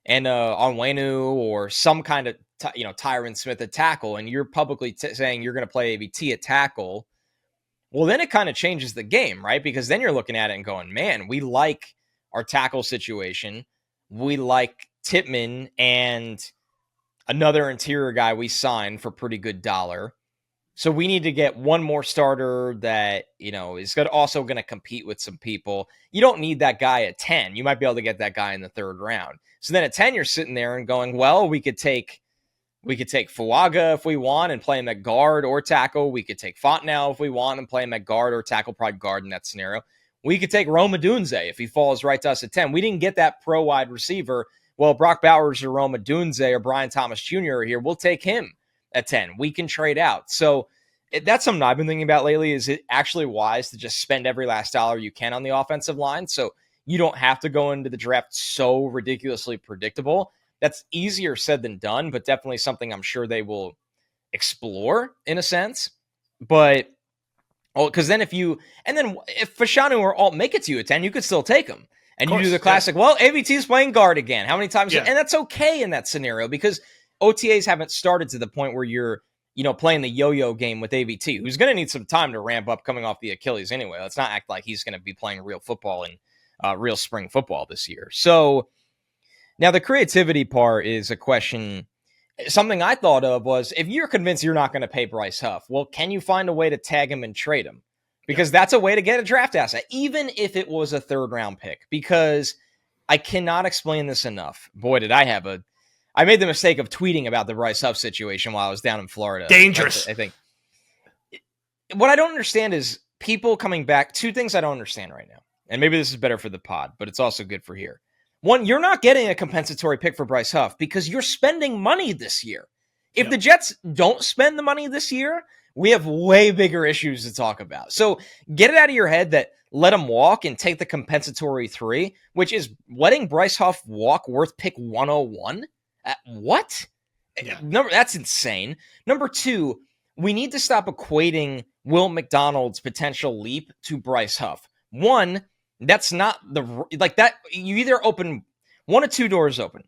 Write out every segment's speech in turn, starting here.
and Onwenu or some kind of Tyron Smith at tackle, and you're publicly saying you're going to play AVT at tackle, well, then it kind of changes the game, right? Because then you're looking at it and going, man, we like our tackle situation. We like Tippmann and another interior guy we signed for pretty good dollar. So we need to get one more starter that, is also going to compete with some people. You don't need that guy at 10. You might be able to get that guy in the third round. So then at 10, you're sitting there and going, well, we could take Fuaga if we want and play him at guard or tackle. We could take Fontenelle if we want and play him at guard or tackle, probably guard in that scenario. We could take Roma Dunze if he falls right to us at 10. We didn't get that pro wide receiver. Well, Brock Bowers or Roma Dunze or Brian Thomas Jr. are here. We'll take him at 10. We can trade out. So that's something I've been thinking about lately. Is it actually wise to just spend every last dollar you can on the offensive line so you don't have to go into the draft so ridiculously predictable? That's easier said than done, but definitely something I'm sure they will explore in a sense. But because then if Fashanu or Alt make it to you at 10, you could still take them. And you do the classic, well, AVT is playing guard again. How many times? Yeah. And that's okay in that scenario because OTAs haven't started to the point where you're, playing the yo-yo game with AVT, who's going to need some time to ramp up coming off the Achilles anyway. Let's not act like he's going to be playing real football and real spring football this year. So now the creativity part is a question. Something I thought of was if you're convinced you're not going to pay Bryce Huff, well, can you find a way to tag him and trade him? Because that's a way to get a draft asset, even if it was a third round pick, because I cannot explain this enough. Boy, did I made the mistake of tweeting about the Bryce Huff situation while I was down in Florida. Dangerous. I think. What I don't understand is people coming back. Two things I don't understand right now. And maybe this is better for the pod, but it's also good for here. One, you're not getting a compensatory pick for Bryce Huff because you're spending money this year. If the Jets don't spend the money this year, we have way bigger issues to talk about. So get it out of your head that let him walk and take the compensatory 3, which is letting Bryce Huff walk worth pick 101. What? Yeah. That's insane. Number 2, we need to stop equating Will McDonald's potential leap to Bryce Huff. One, that's not that. You either open one of 2 doors open.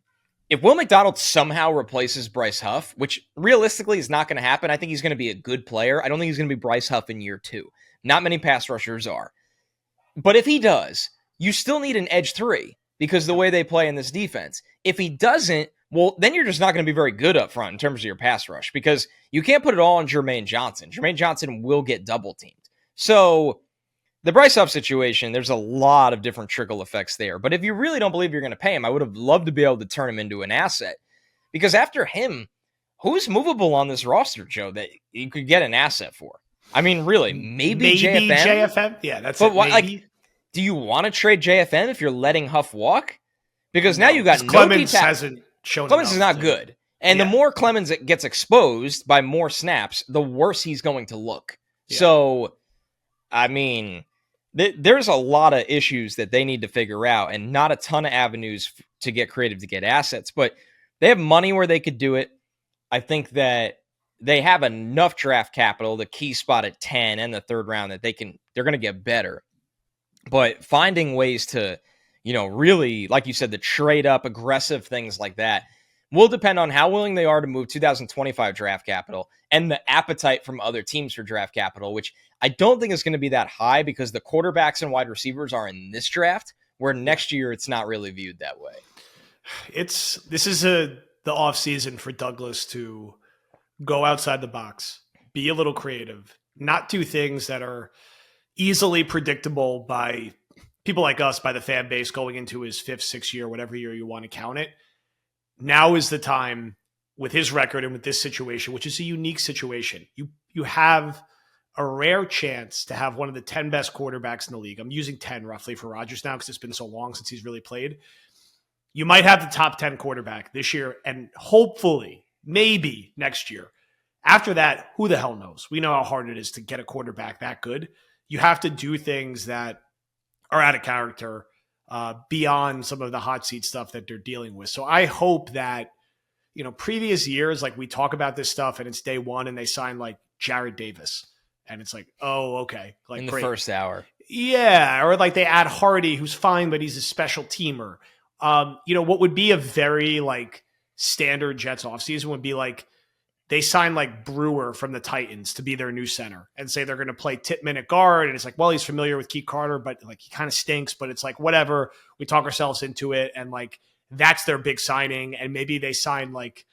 If Will McDonald somehow replaces Bryce Huff, which realistically is not going to happen, I think he's going to be a good player. I don't think he's going to be Bryce Huff in year 2. Not many pass rushers are. But if he does, you still need an edge 3 because the way they play in this defense. If he doesn't, well, then you're just not going to be very good up front in terms of your pass rush because you can't put it all on Jermaine Johnson. Jermaine Johnson will get double teamed. So the Bryce Huff situation, there's a lot of different trickle effects there. But if you really don't believe you're going to pay him, I would have loved to be able to turn him into an asset. Because after him, who's movable on this roster, Joe, that you could get an asset for? I mean, really, maybe JFM? Yeah, that's but it. Do you want to trade JFM if you're letting Huff walk? Because now you got Clemens hasn't shown Clemens is not good. And the more Clemens gets exposed by more snaps, the worse he's going to look. Yeah. So, I mean, there's a lot of issues that they need to figure out and not a ton of avenues to get creative to get assets. But they have money where they could do it. I think that they have enough draft capital, the key spot at 10 and the third round, that they're going to get better. But finding ways to, really, like you said, the trade up, aggressive things like that will depend on how willing they are to move 2025 draft capital and the appetite from other teams for draft capital, which I don't think is going to be that high because the quarterbacks and wide receivers are in this draft, where next year it's not really viewed that way. This is the offseason for Douglas to go outside the box, be a little creative, not do things that are easily predictable by people like us, by the fan base going into his 5th, 6th year, whatever year you want to count it. Now is the time with his record and with this situation, which is a unique situation. You have a rare chance to have one of the 10 best quarterbacks in the league. I'm using 10 roughly for Rodgers now because it's been so long since he's really played. You might have the top 10 quarterback this year and hopefully, maybe next year. After that, who the hell knows? We know how hard it is to get a quarterback that good. You have to do things that are out of character beyond some of the hot seat stuff that they're dealing with. So I hope that, previous years, like we talk about this stuff and it's day one and they sign like Jared Davis and it's like, oh, okay. Like in the first hour. Yeah. Or like they add Hardy, who's fine, but he's a special teamer. What would be a very like standard Jets offseason would be like they sign like Brewer from the Titans to be their new center and say they're going to play Tippmann at guard. And it's like, well, he's familiar with Keith Carter, but like he kind of stinks, but it's like, whatever, we talk ourselves into it. And like, that's their big signing. And maybe they sign like,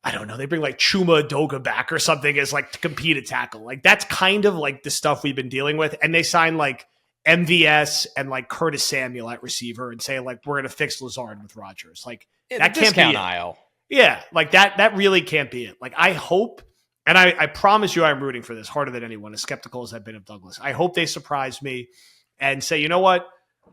I don't know, they bring like Chuma Doga back or something as like to compete at tackle. Like that's kind of like the stuff we've been dealing with. And they sign like MVS and like Curtis Samuel at receiver and say like, we're going to fix Lazard with Rodgers. Like that can't be it. Aisle. Yeah, like that really can't be it. Like I hope, and I promise you I'm rooting for this harder than anyone, as skeptical as I've been of Douglas. I hope they surprise me and say, you know what?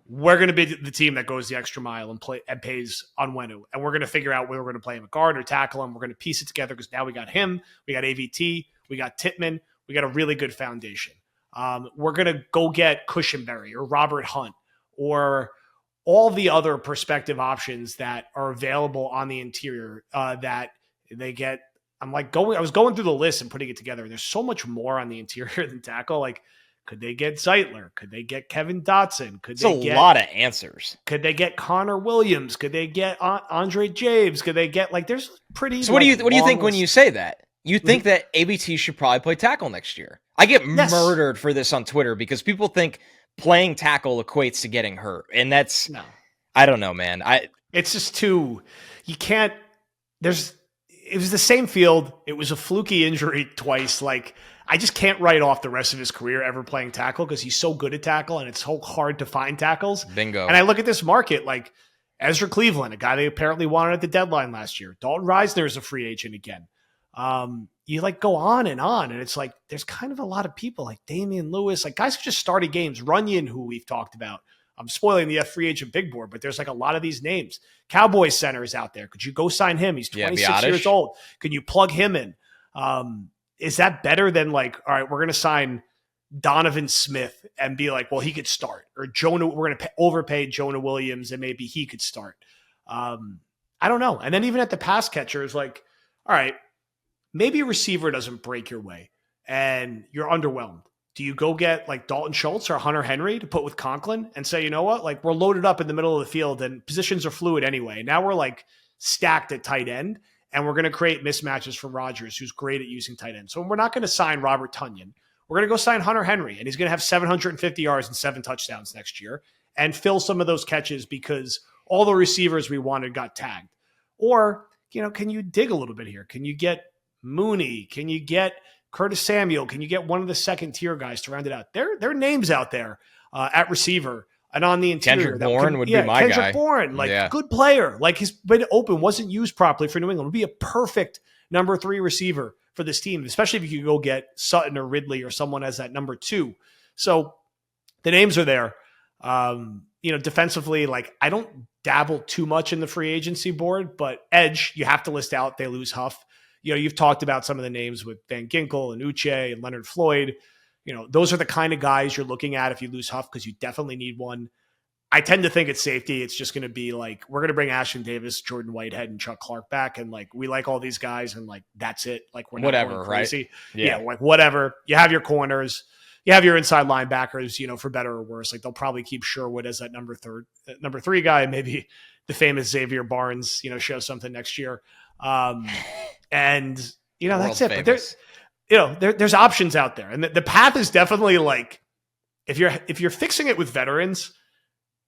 We're going to be the team that goes the extra mile and pays Onwenu. And we're going to figure out whether we're going to play him at guard or tackle him. We're going to piece it together because now we got him, we got AVT, we got Tippmann, we got a really good foundation. We're going to go get Cushenberry or Robert Hunt or all the other prospective options that are available on the interior that they get. I was going through the list and putting it together. There's so much more on the interior than tackle. Like, could they get Zeitler? Could they get Kevin Dotson? It's a lot of answers. Could they get Connor Williams? Could they get Andre James? Could they get there's pretty. So what do you think when you say that? You think that ABT should probably play tackle next year? I get murdered for this on Twitter because people think playing tackle equates to getting hurt. And that's, no. I don't know, man. It's just too, you can't, it was the same field. It was a fluky injury twice. Like, I just can't write off the rest of his career ever playing tackle because he's so good at tackle and it's so hard to find tackles. Bingo. And I look at this market, like Ezra Cleveland, a guy they apparently wanted at the deadline last year. Dalton Reisner is a free agent again. You like go on, and it's like there's kind of a lot of people like Damian Lewis, like guys who just started games. Runyon, who we've talked about. I'm spoiling the free agent big board, but there's like a lot of these names. Cowboys center is out there. Could you go sign him? He's 26 years old. Can you plug him in? Is that better than like, all right, we're going to sign Donovan Smith and be like, well, he could start, or Jonah, we're going to overpay Jonah Williams and maybe he could start. I don't know. And then even at the pass catchers, like, all right, maybe a receiver doesn't break your way and you're underwhelmed. Do you go get like Dalton Schultz or Hunter Henry to put with Conklin and say, you know what, like we're loaded up in the middle of the field and positions are fluid anyway. Now we're like stacked at tight end and we're going to create mismatches for Rodgers, who's great at using tight end. So we're not going to sign Robert Tonyan. We're going to go sign Hunter Henry and he's going to have 750 yards and 7 touchdowns next year and fill some of those catches because all the receivers we wanted got tagged. Or, can you dig a little bit here? Can you get Mooney? Can you get Curtis Samuel? Can you get one of the second tier guys to round it out? There are names out there at receiver and on the interior. Kendrick Bourne would be my guy. Kendrick Bourne, good player. Like he's been open, wasn't used properly for New England. Would be a perfect number 3 receiver for this team, especially if you could go get Sutton or Ridley or someone as that number 2. So the names are there. Defensively, like I don't dabble too much in the free agency board, but edge, you have to list out. They lose Huff. You've talked about some of the names with Van Ginkel and Uche and Leonard Floyd. Those are the kind of guys you're looking at if you lose Huff because you definitely need one. I tend to think it's safety. It's just going to be like, we're going to bring Ashton Davis, Jordan Whitehead, and Chuck Clark back. And like, we like all these guys and like, that's it. Like we're not going crazy. Right? Yeah. Like whatever. You have your corners, you have your inside linebackers, for better or worse. Like they'll probably keep Sherwood as that number 3 guy. Maybe the famous Xavier Barnes, show something next year. And that's it. Famous. But there's options out there, and the path is definitely like if you're fixing it with veterans,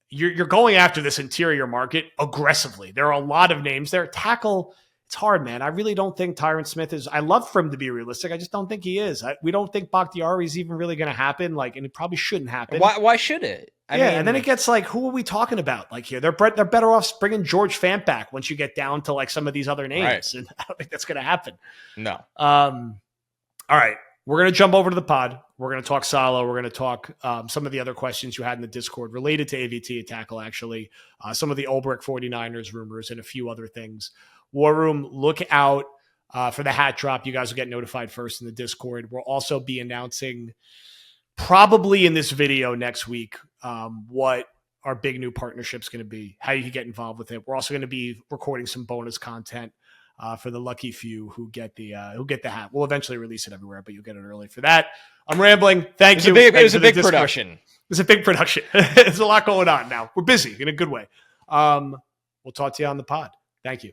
you're going after this interior market aggressively. There are a lot of names there. Tackle, it's hard, man. I really don't think Tyron Smith is. I love for him to be realistic. I just don't think he is. We don't think Bakhtiari is even really going to happen. Like, and it probably shouldn't happen. Why should it? I mean, and then it gets like, who are we talking about? Like here, they're better off bringing George Fant back once you get down to like some of these other names, right. And I don't think that's going to happen. No. All right, we're going to jump over to the pod. We're going to talk Salah. We're going to talk some of the other questions you had in the Discord related to AVT at tackle, actually. Some of the Ulbrich 49ers rumors and a few other things. War Room, look out for the hat drop. You guys will get notified first in the Discord. We'll also be announcing probably in this video next week what our big new partnership's going to be, how you can get involved with it. We're also going to be recording some bonus content for the lucky few who get the hat. We'll eventually release it everywhere, but you'll get it early for that. I'm rambling. Thank you. It was a big production. It's a big production. There's a lot going on now. We're busy in a good way. We'll talk to you on the pod. Thank you.